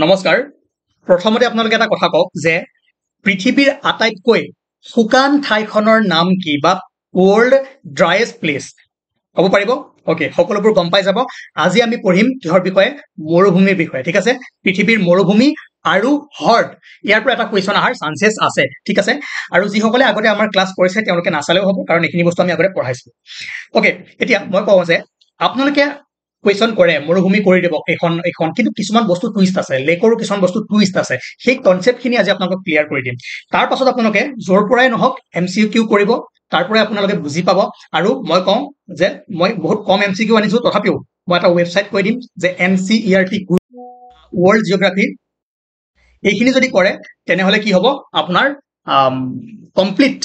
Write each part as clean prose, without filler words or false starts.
নমস্কাৰ প্ৰথমতে আপোনালোকে এটা কথা কওক যে পৃথিৱীৰ আটাইতকৈ শুকান ঠাইখনৰ নাম কি বা ৱৰ্ল্ড ড্ৰাইয়েষ্ট প্লেচ ক'ব পাৰিব ওকে সকলোবোৰ গম পাই যাব আজি আমি পঢ়িম কিহৰ বিষয়ে মৰুভূমিৰ বিষয়ে ঠিক আছে পৃথিৱীৰ মৰুভূমি আৰু হৰ্ড ইয়াৰ পৰা এটা কোৱেশ্চন আহাৰ চান্সেছ আছে ঠিক আছে আৰু যিসকলে আগতে আমাৰ ক্লাছ কৰিছে তেওঁলোকে নাচালেও হ'ব কাৰণ এইখিনি বস্তু আমি আগতে পঢ়াইছো ওকে এতিয়া মই কওঁ যে আপোনালোকে কোৱেশ্চন কৰে মৰুভূমি কৰি দিব এখন কিন্তু কিছুমান বস্তু টুইষ্ট আছে লেকৰো কিছুমান বস্তু টুইষ্ট আছে সেই কনসেপ্টখিনি আজি আপোনালোকক ক্লিয়াৰ কৰি দিম তাৰ পাছত আপোনালোকে জোৰ পৰাই নহওক এমসিকিউ কৰিব তাৰ পৰাই আপোনালোকে বুজি পাব আৰু মই কওঁ যে মই বহুত কম এমসিকিউ আনিছো তথাপিও মই এটা ৱেবসাইট কৈ দিম যে NCERT ৱৰ্ল্ড জিওগ্ৰাফি এইখিনি যদি কৰে তেনেহলে কি হ'ব আপোনাৰ কমপ্লিট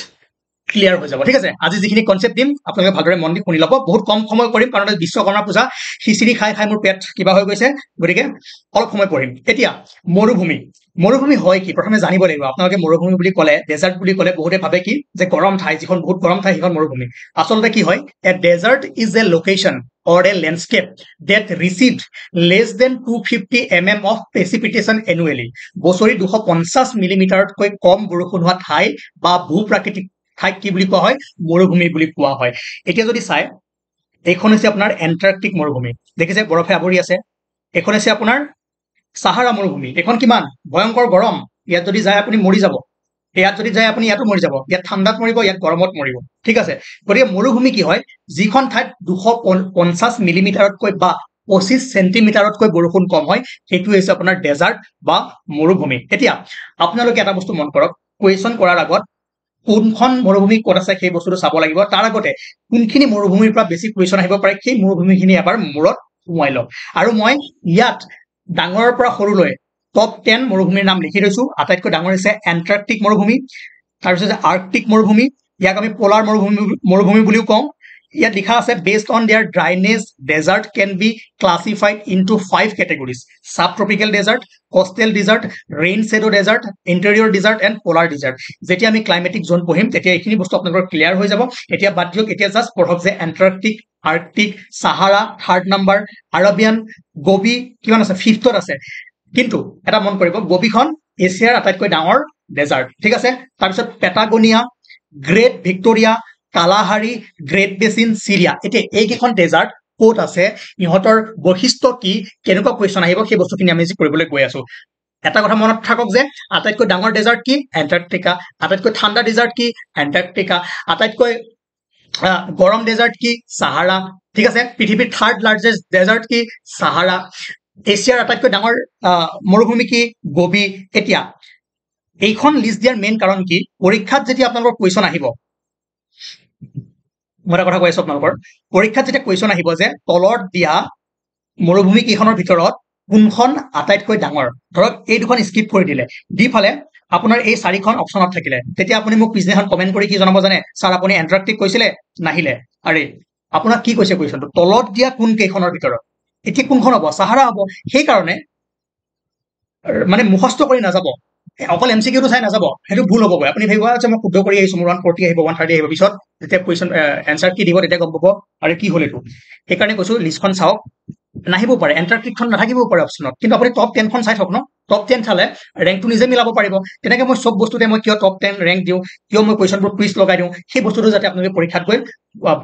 ক্লিয়াৰ হৈ যাব ঠিক আছে আজি যিখিনি কনসেপ্ট দিম আপোনালোকে ভালদৰে মন দি শুনি ল'ব বহুত কম সময় কৰিম কাৰণ বিশ্বকৰ্মা পূজা খিচিৰি খাই মোৰ পেট কিবা হৈ গৈছে গতিকে অলপ সময় পঢ়িম এতিয়া মৰুভূমি হয় কি প্ৰথমে জানিব লাগিব আপোনালোকে মৰুভূমি বুলি ক'লে ডেজাৰ্ট বুলি ক'লে বহুতে ভাবে কি যে গৰম ঠাই যিখন বহুত গৰম ঠাই সেইখন মৰুভূমি আচলতে কি হয় a desert is a location or a landscape that received less than 250 mm of precipitation annually বছৰি 250 মিলিমিটাৰতকৈ কম বৰষুণ হোৱা ঠাই বা ভূপ্ৰাকৃতিক ঠাইক কি বুলি কোৱা হয় মৰুভূমি বুলি কোৱা হয় এতিয়া যদি চাই এইখন হৈছে আপোনাৰ এন্টাৰ্কটিক মৰুভূমি দেখিছে বৰফে আৱৰি আছে এইখন হৈছে আপোনাৰ সাহাৰা মৰুভূমি এখন কিমান ভয়ংকৰ গৰম ইয়াত যদি যায় আপুনি মৰি যাব ইয়াত যদি যায় আপুনি ইয়াতো মৰি যাব ইয়াত ঠাণ্ডাত মৰিব ইয়াত গৰমত মৰিব ঠিক আছে গতিকে মৰুভূমি কি হয় যিখন ঠাইত 250 মিলিমিটাৰতকৈ বা 25 সেন্টিমিটাৰতকৈ বৰষুণ কম হয় সেইটো হৈছে আপোনাৰ ডেজাৰ্ট বা মৰুভূমি এতিয়া আপোনালোকে এটা বস্তু মন কৰক কোৱেশ্চন কৰাৰ আগত কোনখন মৰুভূমি ক'ত আছে সেই বস্তুটো চাব লাগিব তাৰ আগতে কোনখিনি মৰুভূমিৰ পৰা বেছি কোৱেশ্চন আহিব পাৰে সেই মৰুভূমিখিনি এবাৰ মূৰত সোমাই লওক আৰু মই ইয়াত ডাঙৰৰ পৰা সৰুলৈ টপ 10 মৰুভূমিৰ নাম লিখি থৈছো আটাইতকৈ ডাঙৰ হৈছে এন্টাৰ্কটিক মৰুভূমি তাৰপিছত আৰ্কটিক মৰুভূমি ইয়াক আমি পোলাৰ মৰুভূমি বুলিও কওঁ ইয়াত লিখা আছে based on their dryness desert can be classified into 5 categories subtropical desert coastal desert rain shadow desert interior desert and polar desert যেতিয়া আমি ক্লাইমেটিক জোন পঢ়িম তেতিয়া এইখিনি বস্তু আপোনালোকৰ ক্লিয়াৰ হৈ যাব এতিয়া বাদ দিয়ক এতিয়া জাস্ট পঢ়ক যে Antarctic Arctic Sahara third number Arabian Gobi কিমান আছে ফিফথত আছে কিন্তু এটা মন কৰিব গোবিখন এছিয়াৰ আটাইতকৈ ডাঙৰ ডেজাৰ্ট ঠিক আছে তাৰপিছত পেটাগোনিয়া গ্ৰেট ভিক্টোৰিয়া কালাহাৰী গ্ৰেট বেচিন সিৰিয়া এতিয়া এইকেইখন ডেজাৰ্ট ক'ত আছে ইহঁতৰ বৈশিষ্ট্য কি কেনেকুৱা কোৱেশ্চন আহিব সেই বস্তুখিনি আমি আজি কৰিবলৈ গৈ আছো এটা কথা মনত থাকক যে আটাইতকৈ ডাঙৰ ডেজাৰ্ট কি এন্টাৰ্কটিকা আটাইতকৈ ঠাণ্ডা ডেজাৰ্ট কি এন্টাৰ্কটিকা আটাইতকৈ গৰম ডেজাৰ্ট কি সাহাৰা ঠিক আছে পৃথিৱীৰ থাৰ্ড লাৰ্জেষ্ট ডেজাৰ্ট কি সাহাৰা এছিয়াৰ আটাইতকৈ ডাঙৰ মৰুভূমি কি গোবি এতিয়া এইখন লিষ্ট দিয়াৰ মেইন কাৰণ কি পৰীক্ষাত যেতিয়া আপোনালোকৰ কোৱেশ্চন আহিব মই এটা কথা কৈ আছো আপোনালোকৰ পৰীক্ষাত যেতিয়া কোৱেশ্চন আহিব যে তলত দিয়া মৰুভূমি কেইখনৰ ভিতৰত কোনখন আটাইতকৈ ডাঙৰ ধৰক এই দুখন স্কিপ কৰি দিলে দিফালে আপোনাৰ এই চাৰিখন অপচনত থাকিলে তেতিয়া আপুনি মোক পিছদিনাখন কমেন্ট কৰি কি জনাব জানে স্যাৰ আপুনি এন্টাৰ্কটিক কৈছিলে নাহিলে আৰে আপোনাক কি কৈছে কোৱেশ্চনটো তলত দিয়া কোন কেইখনৰ ভিতৰত এতিয়া কোনখন হ'ব সাহাৰা হ'ব সেই কাৰণে মানে মুখস্থ কৰি নাযাব অকল এমসিকিউটো চাই নাযাব সেইটো ভুল হ'ব আপুনি ভাবিব যে মই শুদ্ধ কৰি আহিছো মোৰ 140 আহিব 130 আহিব পিছত যেতিয়া কোৱেশ্চন এনসাৰ কি দিব তেতিয়া গম পাব আৰু কি হ'ল এইটো সেইকাৰণে কৈছো লিষ্টখন চাওক নাহিব পাৰে এন্টাৰ্কটিকখন নাথাকিবও পাৰে অপচনত কিন্তু আপুনি টপ 10 খন চাই থাকক ন টপ 10 চালে ৰেংকটো নিজে মিলাব পাৰিব তেনেকৈ মই সব বস্তুতে মই কিয় টপ 10 ৰেংক দিওঁ কিয় মই কোৱেশ্চনবোৰ টুইষ্ট লগাই দিওঁ সেই বস্তুটো যাতে আপোনালোকে পৰীক্ষাত গৈ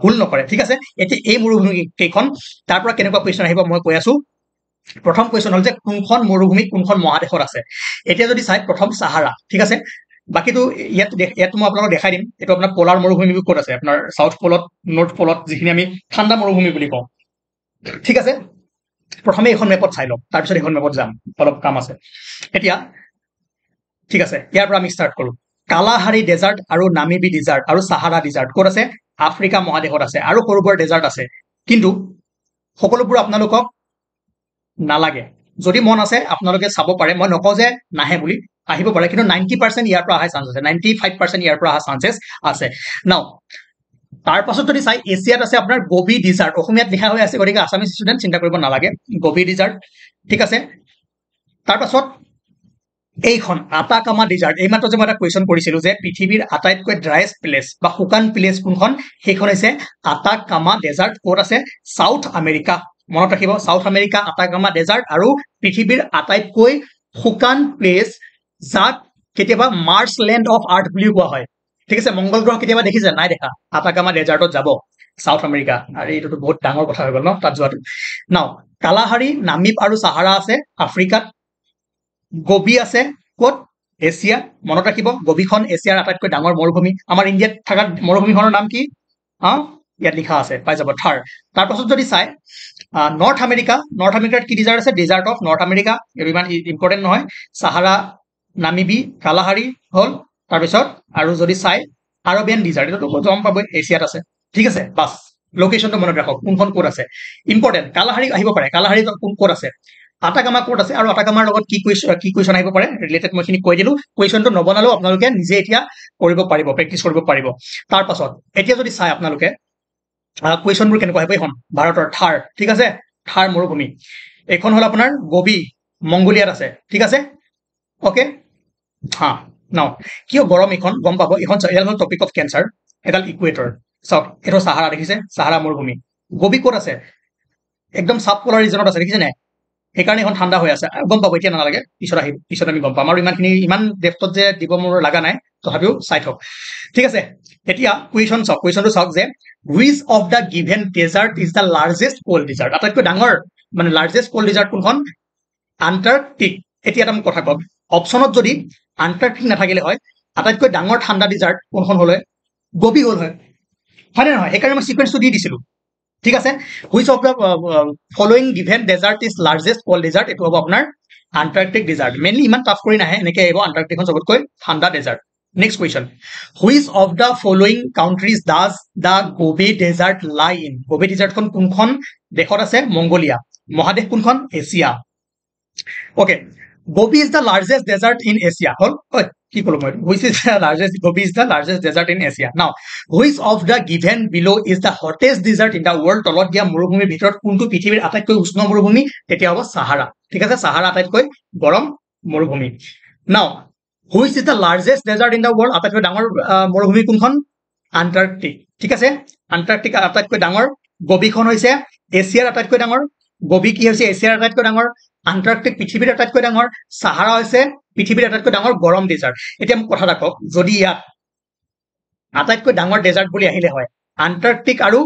ভুল নকৰে ঠিক আছে এতিয়া এই মৰুভূমি কেইখন তাৰ পৰা কেনেকুৱা কোৱেশ্চন আহিব মই কৈ আছো প্ৰথম কোৱেশ্চন হল যে কোনখন মৰুভূমি কোনখন মহাদেশত আছে এতিয়া যদি চাই প্ৰথম সাহাৰা ঠিক আছে বাকিটো ইয়াত মই আপোনালোকক দেখাই দিম এইটো আপোনাৰ পোলাৰ মৰুভূমি ক'ত আছে আপোনাৰ সাউথ পোলত নৰ্থ পোলত যিখিনি আমি ঠাণ্ডা মৰুভূমি বুলি কওঁ ঠিক আছে প্ৰথমে এখন মেপত চাই লওক তাৰপিছত এখন মেপত যাম অলপ কাম আছে এতিয়া ঠিক আছে ইয়াৰ পৰা আমি ষ্টাৰ্ট কৰো কালাহাৰী ডেজাৰ্ট আৰু নামিবি ডেজাৰ্ট আৰু সাহাৰা ডেজাৰ্ট ক'ত আছে আফ্ৰিকা মহাদেশত আছে আৰু সৰুবৰ ডেজাৰ্ট আছে কিন্তু সকলোবোৰ আপোনালোকক নালাগে যদি মন আছে আপোনালোকে চাব পাৰে মই নকওঁ যে নাহে বুলি আহিব পাৰে কিন্তু 90% ইয়াৰ পৰা আহাৰ চান্স আছে 95% ইয়াৰ পৰা আহাৰ চান্সেছ আছে নাও তাৰ পাছত যদি চাই এছিয়াত আছে আপোনাৰ গোবি ডেজাৰ্ট অসমীয়াত লিখা হৈ আছে গতিকে আসামিজ ষ্টুডেন্ট চিন্তা কৰিব নালাগে গোবি ডেজাৰ্ট ঠিক আছে তাৰ পাছত এইখন আটাকামা ডেজাৰ্ট এইমাত্ৰ যে মই এটা কোৱেশ্চন কৰিছিলো যে পৃথিৱীৰ আটাইতকৈ ড্ৰাইয়েষ্ট প্লেচ বা শুকান প্লেচ কোনখন সেইখন হৈছে আটাকামা ডেজাৰ্ট ক'ত আছে সাউথ আমেৰিকা মনত ৰাখিব সাউথ আমেৰিকা আটাকামা ডেজাৰ্ট আৰু পৃথিৱীৰ আটাইতকৈ শুকান প্লেচ যাক কেতিয়াবা মাৰ্চলেণ্ড অফ আৰ্থ বুলিও কোৱা হয় ঠিক আছে মংগল গ্ৰহ কেতিয়াবা দেখিছে নাই দেখা আটাকামা ডেজাৰ্টত যাব সাউথ আমেৰিকা আৰু এইটোতো বহুত ডাঙৰ কথা হৈ গ'ল ন তাত যোৱাটো নাও কালাহাৰী নামিব আৰু সাহাৰা আছে আফ্ৰিকাত গোবি আছে ক'ত এছিয়া মনত ৰাখিব গোবিখন এছিয়াৰ আটাইতকৈ ডাঙৰ মৰুভূমি আমাৰ ইণ্ডিয়াত থকা মৰুভূমিখনৰ নাম কি ইয়াত লিখা আছে পাই যাব থাৰ তাৰপাছত যদি চাই নৰ্থ আমেৰিকাৰ কি ডিজাৰ্ট আছে ডেজাৰ্ট অফ নৰ্থ আমেৰিকা এইটো ইমান ইম্পৰ্টেণ্ট নহয় সাহাৰা নামিবি কালাহাৰী হ'ল তাৰপিছত আৰু যদি চাই আৰবিয়ান ডিজাৰ্ট এইটো গম পাবই এছিয়াত আছে ঠিক আছে বাছ লোকেশ্যনটো মনত ৰাখক কোনখন ক'ত আছে ইম্পৰ্টেণ্ট কালাহাৰী আহিব পাৰে কালাহাৰী ক'ত আছে আটাকামা ক'ত আছে আৰু আটাকামাৰ লগত কি কুৱেশ্যন আহিব পাৰে ৰিলেটেড মই খিনি কৈ দিলো কুৱেশ্যনটো নবনালেও আপোনালোকে নিজে এতিয়া কৰিব পাৰিব প্ৰেক্টিচ কৰিব পাৰিব তাৰ পাছত এতিয়া যদি চাই আপোনালোকে কুৱেশ্যনবোৰ কেনেকুৱা আহিব এইখন ভাৰতৰ থাৰ ঠিক আছে থাৰ মৰুভূমি এইখন হ'ল আপোনাৰ গোবি মংগোলিয়াত আছে ঠিক আছে ওকে হা নাও কিয় গৰম এইখন গম পাব এইখন হ'ল টপিক অফ কেঞ্চাৰ এডাল ইকুৱেটৰ চাওক এইটো সাহাৰা দেখিছে সাহাৰা মৰুভূমি গোবি ক'ত আছে একদম সাব পোলাৰ ৰিজনত আছে দেখিছে নাই সেইকাৰণে এখন ঠাণ্ডা হৈ আছে গম পাব এতিয়া নালাগে পিছত আমি গম পাম আৰু ইমান ডেপ্থত যে দিব মোৰ লগা নাই তথাপিও চাই থওক ঠিক আছে এতিয়া কুৱেশ্যনটো চাওক যে which of the given desert is the largest cold desert আটাইতকৈ ডাঙৰ মানে লাৰ্জেষ্ট কোল্ড ডেজাৰ্ট কোনখন আণ্টাৰ্কটিক এতিয়া এটা কথা কওক অপশ্যনত যদি আণ্টাৰ্কটিক নাথাকিলে হয় আটাইতকৈ ডাঙৰ ঠাণ্ডা ডেজাৰ্ট কোনখন হ'ল হয় গোবি হ'ল হয় নে নহয় সেইকাৰণে মই চিকুৱেঞ্চটো দি দিছিলো ঠিক আছে which of the following given desert is largest cold desert এইটো হ'ব আপোনাৰ আণ্টাৰ্কটিক ডেজাৰ্ট মেইনলি ইমান টাফ কৰি নাহে এনেকৈ আহিব আণ্টাৰ্কটিকখন চবতকৈ ঠাণ্ডা desert next question which of the following countries does the Gobi desert lie in Gobi ডেজাৰ্টখন কোনখন দেশত আছে মংগোলিয়া মহাদেশ কোনখন Asia okay Gobi is the largest desert in Asia হ'ল কি ক'লো মই which is the largest Gobi is the largest desert in Asia now which of the given below is the hottest desert in the world তলত দিয়া মৰুভূমিৰ ভিতৰত কোনটো পৃথিৱীৰ আটাইতকৈ উষ্ণ মৰুভূমি তেতিয়া হ'ব সাহাৰা ঠিক আছে সাহাৰা আটাইতকৈ গৰম মৰুভূমি now which is the largest desert in the world আটাইতকৈ ডাঙৰ মৰুভূমি কোনখন আণ্টাৰ্কটিক ঠিক আছে আণ্টাৰ্কটিক আটাইতকৈ ডাঙৰ গোবিখন হৈছে এছিয়াৰ আটাইতকৈ ডাঙৰ গোবি কি হৈছে এছিয়াৰ আটাইতকৈ ডাঙৰ আণ্টাৰ্কটিক পৃথিৱীৰ আটাইতকৈ ডাঙৰ সাহাৰা হৈছে পৃথিৱীৰ আটাইতকৈ ডাঙৰ গৰম ডেজাৰ্ট এতিয়া মোক কথা এটা কওক যদি ইয়াত আটাইতকৈ ডাঙৰ ডেজাৰ্ট বুলি আহিলে হয় আণ্টাৰ্কটিক আৰু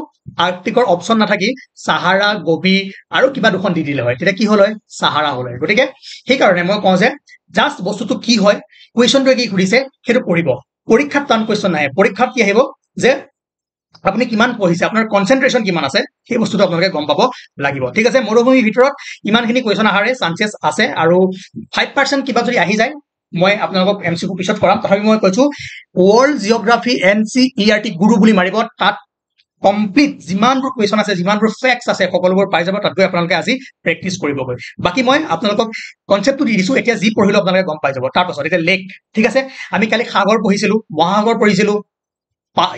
আৰ্কটিকৰ অপশ্যন নাথাকি সাহাৰা গোবি আৰু কিবা দুখন দি দিলে হয় তেতিয়া কি হ'ল হয় সাহাৰা হ'ল হয় গতিকে সেইকাৰণে মই কওঁ যে জাষ্ট বস্তুটো কি হয় কুৱেশ্যনটোৱে কি সুধিছে সেইটো পঢ়িব পৰীক্ষাত টান কুৱেশ্যন নাহে পৰীক্ষাত কি আহিব যে আপুনি কিমান পঢ়িছে আপোনাৰ কনচেন্ট্ৰেশ্যন কিমান আছে সেই বস্তুটো আপোনালোকে গম পাব লাগিব ঠিক আছে মৰুভূমিৰ ভিতৰত ইমানখিনি কুৱেশ্যন অহাৰ চান্সেছ আছে আৰু 5% কিবা যদি আহি যায় মই আপোনালোকক এমচিকিউ পিছত কৰাম তথাপি মই কৈছো ৱৰ্ল্ড জিঅ'গ্ৰাফি NCERT গুৰু বুলি মাৰিব তাত কমপ্লিট যিমানবোৰ কুৱেশ্যন আছে যিমানবোৰ ফেক্টছ আছে সকলোবোৰ পাই যাব তাত গৈ আপোনালোকে আজি প্ৰেক্টিচ কৰিবগৈ বাকী মই আপোনালোকক কনচেপ্টটো দি দিছো এতিয়া যি পঢ়িলো আপোনালোকে গম পাই যাব তাৰপাছত এতিয়া লেক ঠিক আছে আমি কালি সাগৰ পঢ়িছিলো মহাসাগৰ পঢ়িছিলো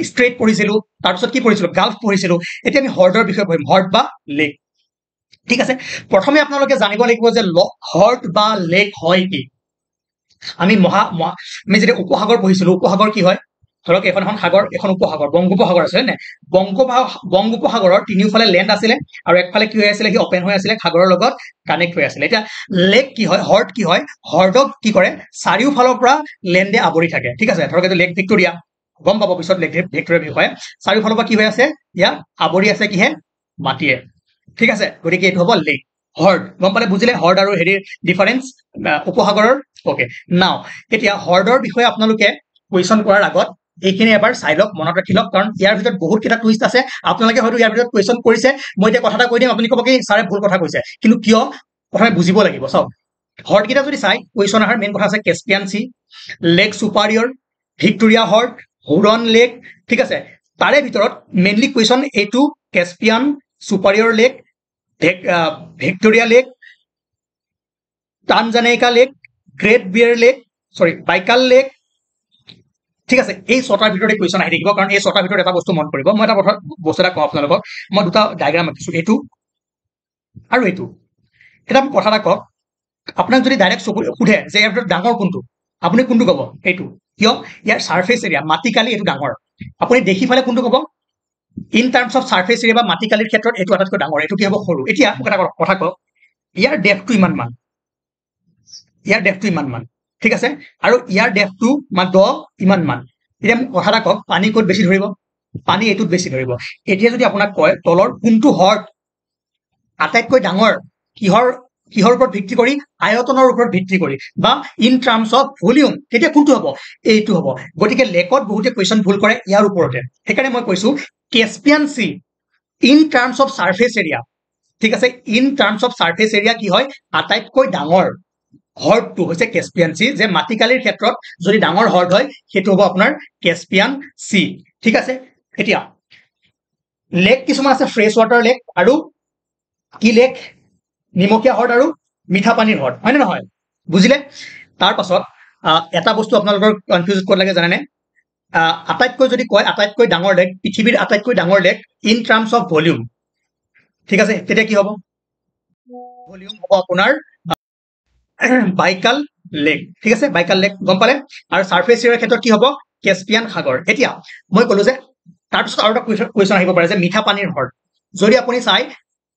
ষ্ট্ৰেইট পঢ়িছিলো তাৰপিছত কি পঢ়িছিলো গাল্ফ পঢ়িছিলো এতিয়া আমি হ্ৰদৰ বিষয়ে পঢ়িম হ্ৰদ বা লেক ঠিক আছে প্ৰথমে আপোনালোকে জানিব লাগিব যে হ্ৰদ বা লেক হয় কি আমি যেতিয়া উপসাগৰ পঢ়িছিলো উপসাগৰ কি হয় ধৰক এখন সাগৰ এখন উপসাগৰ বংগোপসাগৰ আছে নে বংগোপসাগৰৰ তিনিওফালে লেণ্ড আছিলে আৰু একফালে কি হৈ আছিলে সি অপেন হৈ আছিলে সাগৰৰ লগত কানেক্ট হৈ আছিলে এতিয়া লেক কি হয় হ্ৰদ কি হয় হ্ৰদক কি কৰে চাৰিওফালৰ পৰা লেণ্ডে আৱৰি থাকে ঠিক আছে ধৰক এইটো লেক ভিক্টোৰিয়া গম পাব পিছত লেক ভিক্টোৰিয়াৰ বিষয়ে চাৰিওফালৰ পৰা কি হৈ আছে ইয়াত আৱৰি আছে কিহে মাটিয়ে ঠিক আছে গতিকে এইটো হ'ব লেক হ্ৰদ গম পালে বুজিলে হ্ৰদ আৰু হেৰিৰ ডিফাৰেঞ্চ উপসাগৰৰ ওকে নাও এতিয়া হ্ৰদৰ বিষয়ে আপোনালোকে কুৱেশ্যন কৰাৰ আগত এইখিনি এবাৰ চাই লওক মনত ৰাখি লওক কাৰণ ইয়াৰ ভিতৰত বহুত কেইটা টুইষ্ট আছে আপোনালোকে হয়তো ইয়াৰ ভিতৰত কুৱেশ্যন কৰিছে মই এতিয়া কথা এটা কৈ দিম আপুনি ক'ব কি ছাৰে ভুল কথা কৈছে কিন্তু কিয় প্ৰথমে বুজিব লাগিব চাওক হ্ৰদকেইটা যদি চাই কুৱেশ্যন অহাৰ মেইন কথা আছে Caspian Sea lake Superior Victoria হ্ৰদ হুৰন লেক ঠিক আছে তাৰে ভিতৰত মেইনলি কুৱেশ্যন এইটো Caspian Superior lake Victoria lake Tanganyika lake Great Bear lake Baikal lake ঠিক আছে এই ছটাৰ ভিতৰতে কুৱেশ্যন আহি থাকিব কাৰণ এই ছটাৰ ভিতৰত এটা বস্তু মন কৰিব মই এটা বস্তু এটা কওঁ আপোনালোকক মই দুটা ডায়েগ্ৰাম আঁকিছো এইটো আৰু এইটো এটা কথা এটা কওক আপোনাক যদি ডাইৰেক্ট সোধে যে ইয়াৰ ভিতৰত ডাঙৰ কোনটো আপুনি কোনটো ক'ব এইটো কিয় ইয়াৰ ছাৰ্ফেচ এৰিয়া মাটিকালি এইটো ডাঙৰ আপুনি দেখি ফালে কোনটো ক'ব in terms of surface area বা মাটিকালিৰ ক্ষেত্ৰত এইটো আটাইতকৈ ডাঙৰ এইটো কি হ'ব সৰু এতিয়া মোক এটা কথা কওক ইয়াৰ ডেপথটো ইমান মান ইয়াৰ ডেপথটো ইমান মান ঠিক আছে আৰু ইয়াৰ ডেপথটো দ ইমান মান এতিয়া মোক কথা এটা কওক পানী ক'ত বেছি ধৰিব পানী এইটোত বেছি ধৰিব এতিয়া যদি আপোনাক কয় তলৰ কোনটো হ্ৰদ আটাইতকৈ ডাঙৰ কিহৰ ওপৰত ভিত্তি কৰি আয়তনৰ ওপৰত ভিত্তি কৰি বা ইন টাৰ্মছ অফ ভলিউম তেতিয়া কোনটো হ'ব এইটো হ'ব গতিকে লেকত বহুতে কুৱেশ্যন ভুল কৰে ইয়াৰ ওপৰতে সেইকাৰণে মই কৈছো Caspian Sea in terms of surface area ঠিক আছে in terms of surface area কি হয় আটাইতকৈ ডাঙৰ হ্ৰদটো হৈছে কেস্পিয়ান সি যে মাটিকালিৰ ক্ষেত্ৰত যদি ডাঙৰ হ্ৰদ হয় সেইটো হ'ব আপোনাৰ কেস্পিয়ান সি ঠিক আছে এতিয়া লেক কিছুমান আছে ফ্ৰেছ ৱাটাৰ লেক আৰু কি লেক নিমখীয়া হ্ৰদ আৰু মিঠা পানীৰ হ্ৰদ হয় নে নহয় বুজিলে তাৰ পাছত এটা বস্তু আপোনালোকৰ কনফিউজ ক'ত লাগে জানেনে আটাইতকৈ যদি কয় আটাইতকৈ ডাঙৰ লেক পৃথিৱীৰ আটাইতকৈ ডাঙৰ lake in terms of volume ঠিক আছে তেতিয়া কি হ'ব ভলিউম হ'ব আপোনাৰ বাইকাল লেক ঠিক আছে বাইকাল লেক গম পালে আৰু সাৰফেস এৰিয়াৰ ক্ষেত্ৰত কি হ'ব কেস্পিয়ান সাগৰ এতিয়া মই ক'লো যে তাৰপিছত আৰু এটা কুৱেশ্যন আহিব পাৰে যে মিঠা পানীৰ হ্ৰদ যদি আপুনি চাই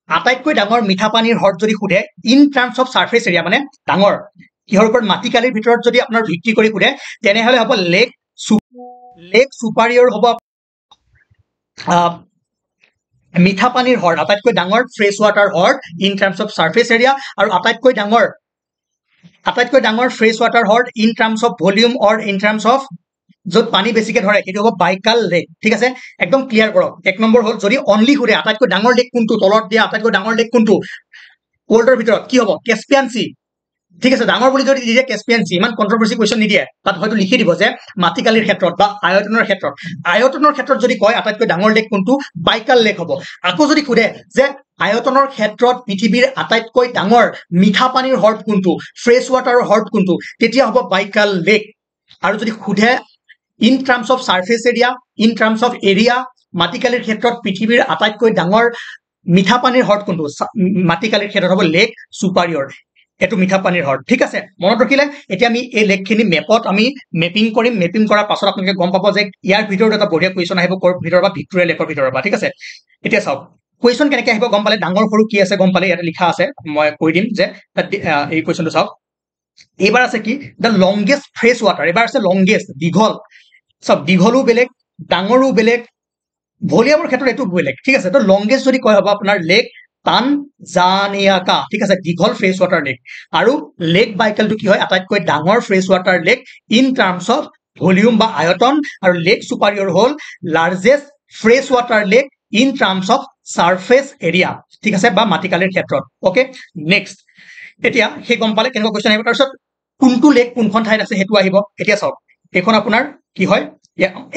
আটাইতকৈ ডাঙৰ মিঠা পানীৰ হ্ৰদ যদি সোধে in terms of surface area মানে ডাঙৰ কিহৰ ওপৰত মাটিকালিৰ ভিতৰত যদি আপোনাৰ ভিত্তি কৰি সোধে তেনেহ'লে হ'ব লেক সুপাৰিয়ৰ হ'ব মিঠা পানীৰ হ্ৰদ আটাইতকৈ ডাঙৰ ফ্ৰেছ ৱাটাৰ হ্ৰদ in terms of surface area আৰু আটাইতকৈ ডাঙৰ ফ্ৰেছ ৱাটাৰ হ্ৰদ in terms of volume or in terms of য'ত পানী বেছিকে ধৰে সেইটো হ'ব বাইকাল লেক ঠিক আছে একদম ক্লিয়াৰ কৰক এক নম্বৰ হ'ল যদি অনলি সোধে আটাইতকৈ ডাঙৰ লেক কোনটো তলত দিয়া আটাইতকৈ ডাঙৰ লেক কোনটো ৱৰ্ল্ডৰ ভিতৰত কি হ'ব কেস্পিয়ান সি ঠিক আছে ডাঙৰ বুলি যদি দিয়ে কেস্পিয়ান সি ইমান কন্ট্ৰভাৰ্সি কুৱেশ্যন নিদিয়ে তাত হয়তো লিখি দিব যে মাটিকালিৰ ক্ষেত্ৰত বা আয়তনৰ ক্ষেত্ৰত যদি কয় আটাইতকৈ ডাঙৰ লেক কোনটো বাইকাল লেক হ'ব আকৌ যদি সোধে যে আয়তনৰ ক্ষেত্ৰত পৃথিৱীৰ আটাইতকৈ ডাঙৰ মিঠা পানীৰ হ্ৰদ কোনটো ফ্ৰেছ ৱাটাৰৰ হ্ৰদ কোনটো তেতিয়া হ'ব বাইকাল লেক আৰু যদি সোধে in terms of surface area in terms of area মাটিকালিৰ ক্ষেত্ৰত পৃথিৱীৰ আটাইতকৈ ডাঙৰ মিঠা পানীৰ হ্ৰদ কোনটো মাটিকালিৰ ক্ষেত্ৰত হ'ব লেক সুপাৰিয়ৰ এইটো মিঠা পানীৰ হ্ৰদ ঠিক আছে মনত ৰাখিলে এতিয়া আমি এই লেকখিনি মেপত আমি মেপিং কৰিম মেপিং কৰাৰ পাছত আপোনালোকে গম পাব যে ইয়াৰ ভিতৰত এটা বঢ়িয়া কুৱেশ্যন আহিব ক'ৰ ভিতৰৰ পৰা ভিক্টোৰিয়া লেকৰ ভিতৰৰ পৰা ঠিক আছে এতিয়া চাওক কুৱেশ্যন কেনেকৈ আহিব গম পালে ডাঙৰ সৰু কি আছে গম পালে ইয়াতে লিখা আছে মই কৈ দিম যে এই কুৱেশ্যনটো চাওক এইবাৰ আছে কি দ্য লংগেষ্ট ফ্ৰেছ ৱাটাৰ এইবাৰ আছে লংগেষ্ট দীঘল চব দীঘলো বেলেগ ডাঙৰো বেলেগ ভলিউমৰ ক্ষেত্ৰত এইটো বেলেগ ঠিক আছে তো লংগেষ্ট যদি কয় হ'ব আপোনাৰ লেক তানজানিয়াকা ঠিক আছে দীঘল ফ্ৰেছ ৱাটাৰ লেক আৰু লেক বাইকালটো কি হয় আটাইতকৈ ডাঙৰ fresh water lake in terms of volume বা আয়তন আৰু লেক সুপাৰিয়ৰ হ'ল largest fresh water lake in terms of surface area ঠিক আছে বা মাটিকালিৰ ক্ষেত্ৰত অ'কে নেক্সট এতিয়া সেই গম পালে কেনেকুৱা কুৱেশ্যন আহিব তাৰপিছত কোনটো লেক কোনখন ঠাইত আছে সেইটো আহিব এতিয়া চাওক এইখন আপোনাৰ কি হয়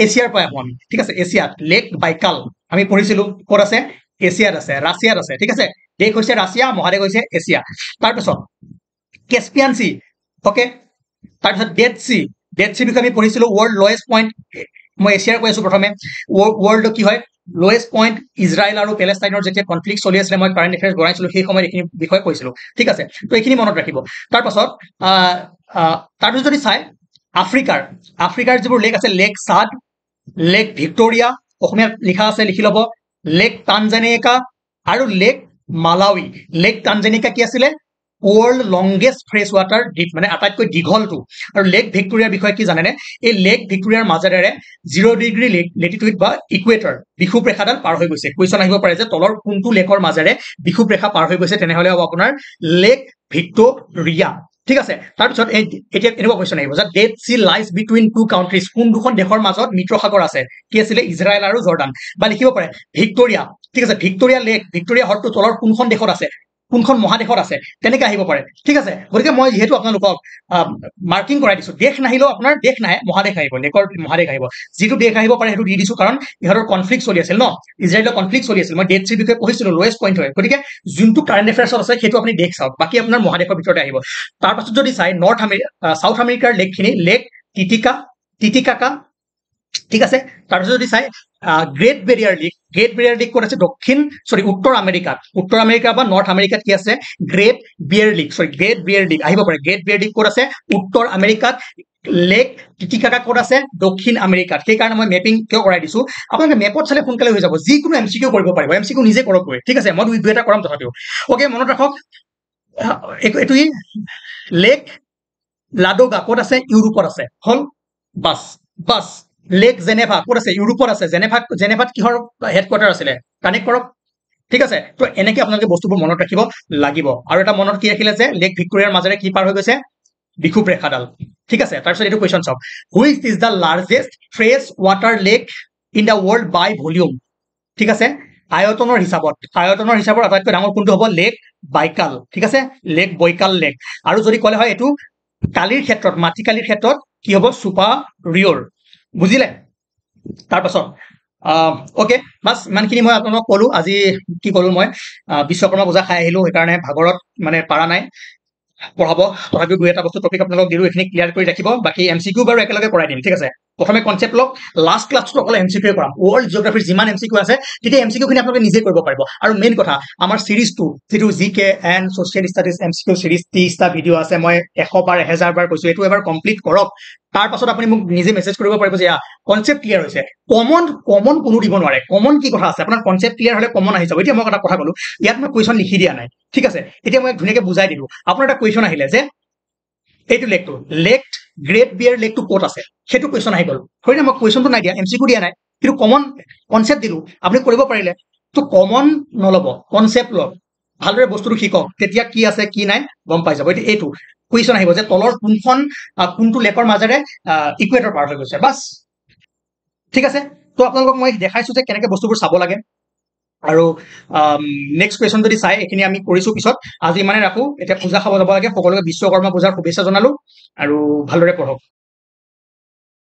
এছিয়াৰ পৰা এখন ঠিক আছে এছিয়াত লেক বাইকাল আমি পঢ়িছিলো ক'ত আছে এছিয়াত আছে ৰাছিয়াত আছে ঠিক আছে দেশ হৈছে ৰাছিয়া মহাদেশ হৈছে এছিয়া তাৰপিছত কেস্পিয়ান সি অ'কে তাৰপিছত ডেড সি বিষয়ে আমি পঢ়িছিলো ৱৰ্ল্ড লয়েষ্ট পইণ্ট মই এছিয়াৰ কৈ আছো প্ৰথমে ৱৰ্ল্ড কি হয় লয়েষ্ট পইণ্ট ইজৰাইল আৰু পেলেষ্টাইনৰ যেতিয়া কনফ্লিক্ট চলি আছিলে মই কাৰেণ্ট এফেয়াৰ্ছ বনাইছিলো সেই সময়ত এইখিনি বিষয়ে কৈছিলো ঠিক আছে তো এইখিনি মনত ৰাখিব তাৰপিছত যদি চাই আফ্ৰিকাৰ যিবোৰ লেক আছে লেক চাদ লেক ভিক্টোৰিয়া অসমীয়াত লিখা আছে লিখি ল'ব লেক তানজানিকা আৰু লেক মালাউই লেক তানজানিকা কি আছিলে ৱৰ্ল্ড লংগেষ্ট ফ্ৰেছ ৱাটাৰ দ্বীপ মানে আটাইতকৈ দীঘলটো আৰু লেক ভিক্টোৰিয়াৰ বিষয়ে কি জানেনে এই লেক ভিক্টোৰিয়াৰ মাজেৰে 0 ডিগ্ৰী লেটিটিউড বা ইকুৱেটৰ বিষুৱ ৰেখাডাল পাৰ হৈ গৈছে কুৱেশ্যন আহিব পাৰে যে তলৰ কোনটো লেকৰ মাজেৰে বিষুৱ ৰেখা পাৰ হৈ গৈছে তেনেহ'লে হ'ব আপোনাৰ লেক ভিক্টোৰিয়া ঠিক আছে তাৰপিছত এতিয়া এনেকুৱা কুৱেশ্যন আহিব যে ডেড সি লাইজ বিটুইন টু কাউণ্ট্ৰিজ কোন দুখন দেশৰ মাজত মিত্ৰ সাগৰ আছে কি আছিলে ইজৰাইল আৰু জৰ্ডান বা লিখিব পাৰে ভিক্টোৰিয়া ঠিক আছে ভিক্টোৰিয়া লেক ভিক্টোৰিয়া হ্ৰদটো তলৰ কোনখন দেশত আছে কোনখন মহাদেশত আছে তেনেকৈ আহিব পাৰে ঠিক আছে গতিকে মই যিহেতু আপোনালোকক মাৰ্কিং কৰাই দিছো দেশ নাহিলেও আপোনাৰ দেশ নাহে মহাদেশ আহিব লেকৰ মহাদেশ আহিব যিটো দেশ আহিব পাৰে সেইটো দি দিছো কাৰণ ইহঁতৰ কনফ্লিক্ট চলি আছিল ন ইজৰাইলৰ কনফ্লিক্ট চলি আছিল মই ডেড চিৰ বিষয়ে পঢ়িছিলো লয়েষ্ট পইণ্ট হয় গতিকে যোনটো কাৰেণ্ট এফেয়াৰ্ছত আছে সেইটো আপুনি দেশ চাওক বাকী আপোনাৰ মহাদেশৰ ভিতৰতে আহিব তাৰপাছত যদি চাই চাউথ আমেৰিকাৰ লেকখিনি লেক টিটিকাকা ঠিক আছে তাৰপিছত যদি চাই গ্ৰেট বেৰিয়াৰ লীগ ক'ত আছে উত্তৰ আমেৰিকা বা নৰ্থ আমেৰিকাত কি আছে গ্ৰেট বিয়েৰ লীগ আহিব পাৰে গ্ৰেট বিয়েৰ লীগ ক'ত আছে উত্তৰ আমেৰিকাত লেক টিটিকাকা ক'ত আছে দক্ষিণ আমেৰিকাত সেইকাৰণে মই মেপিং কিয় কৰাই দিছো আপোনালোকে মেপত চালে সোনকালে হৈ যাব যিকোনো এমচিকিউ কৰিব পাৰিব এমচিকিউ নিজে কৰকগৈ ঠিক আছে মই দুই এটা কৰাম তথাপিও অ'কে মনত ৰাখক এইটোৱেই লেক লাডোগা ক'ত আছে ইউৰোপত আছে হল বাছ বাছ লেক জেনেভা ক'ত আছে ইউৰোপত আছে জেনেভাত কিহৰ হেডকোৱাৰ্টাৰ আছিলে কানেক্ট কৰক ঠিক আছে তো এনেকে আপোনালোকে বস্তুবোৰ মনত ৰাখিব লাগিব আৰু এটা মনত কি ৰাখিলে যে লেক ভিক্টোৰিয়াৰ মাজেৰে কি পাৰ হৈ গৈছে বিষুৱ ৰেখাডাল ঠিক আছে তাৰপিছত এইটো কুৱেশ্যন চাওক which is the largest fresh water lake in the world by volume ঠিক আছে আয়তনৰ হিচাপত আটাইতকৈ ডাঙৰ কোনটো হ'ব লেক বাইকাল ঠিক আছে লেক বৈকাল লেক আৰু যদি ক'লে হয় এইটো কালিৰ ক্ষেত্ৰত মাটিকালিৰ ক্ষেত্ৰত কি হ'ব সুপাৰিয়ৰ বুজিলে তাৰপাছত ওকে বাছ ইমানখিনি মই আপোনালোকক ক'লো আজি কি ক'লো মই বিশ্বকৰ্মা পূজা খাই আহিলো সেইকাৰণে ভাগৰত মানে পাৰা নাই পঢ়াব তথাপিও দুই এটা বস্তু টপিক আপোনালোকক দিলো এইখিনি ক্লিয়াৰ কৰি ৰাখিব বাকী MCQ বাৰু একেলগে কৰাই দিম ঠিক আছে প্ৰথমে কনচেপ্ট লওক লাষ্ট ক্লাছটো অকল MCQ কৰাম ৱৰ্ল্ড জিঅ'গ্ৰাফিৰ যিমান MCQ আছে তেতিয়া MCQ খিনি আপোনালোকে নিজে কৰিব পাৰিব আৰু মেইন কথা আমাৰ সিৰিজটো যিটো GK and social studies MCQ series 30টা ভিডিঅ' আছে মই 100 বাৰ 1000 বাৰ কৈছো এইটো এবাৰ কমপ্লিট কৰক তাৰ পাছত আপুনি মোক নিজে মেছেজ কৰিব পাৰিব যে কনচেপ্ট ক্লিয়াৰ হৈছে কমন কোনো দিব নোৱাৰে কমন কি কথা আছে আপোনাৰ কনচেপ্ট ক্লিয়াৰ হলে কমন আহি যাব এতিয়া মই এটা কথা ক'লো ইয়াত মই কুৱেশ্যন লিখি দিয়া নাই ঠিক আছে এতিয়া মই ধুনীয়াকৈ বুজাই দিলো আপোনাৰ এটা কুৱেশ্যন আহিলে যে এইটো লেকটো গ্ৰেট বিয়াৰ লেকটো ক'ত আছে সেইটো কুৱেশ্যন আহি গ'ল হয় না মই কুৱেশ্যনটো নাই দিয়া MCQ দিয়া নাই কিন্তু কমন কনচেপ্ট দিলো আপুনি কৰিব পাৰিলে তো কমন নল'ব কনচেপ্ট লওক ভালদৰে বস্তুটো শিকক তেতিয়া কি আছে কি নাই গম পাই যাব এতিয়া এইটো কুৱেশ্যন আহিব যে তলৰ কোনটো লেকৰ মাজেৰে ইকুৱেটৰ পাৰ হৈ গৈছে বাছ ঠিক আছে তো আপোনালোকক মই দেখাইছো যে কেনেকৈ বস্তুবোৰ চাব লাগে আৰু নেক্সট কুৱেশ্যন যদি চাই এইখিনি আমি কৰিছো পিছত আজি ইমানে ৰাখো এতিয়া পূজা খাব যাব লাগে সকলোকে বিশ্বকৰ্মা পূজাৰ শুভেচ্ছা জনালো আৰু ভালদৰে পঢ়ক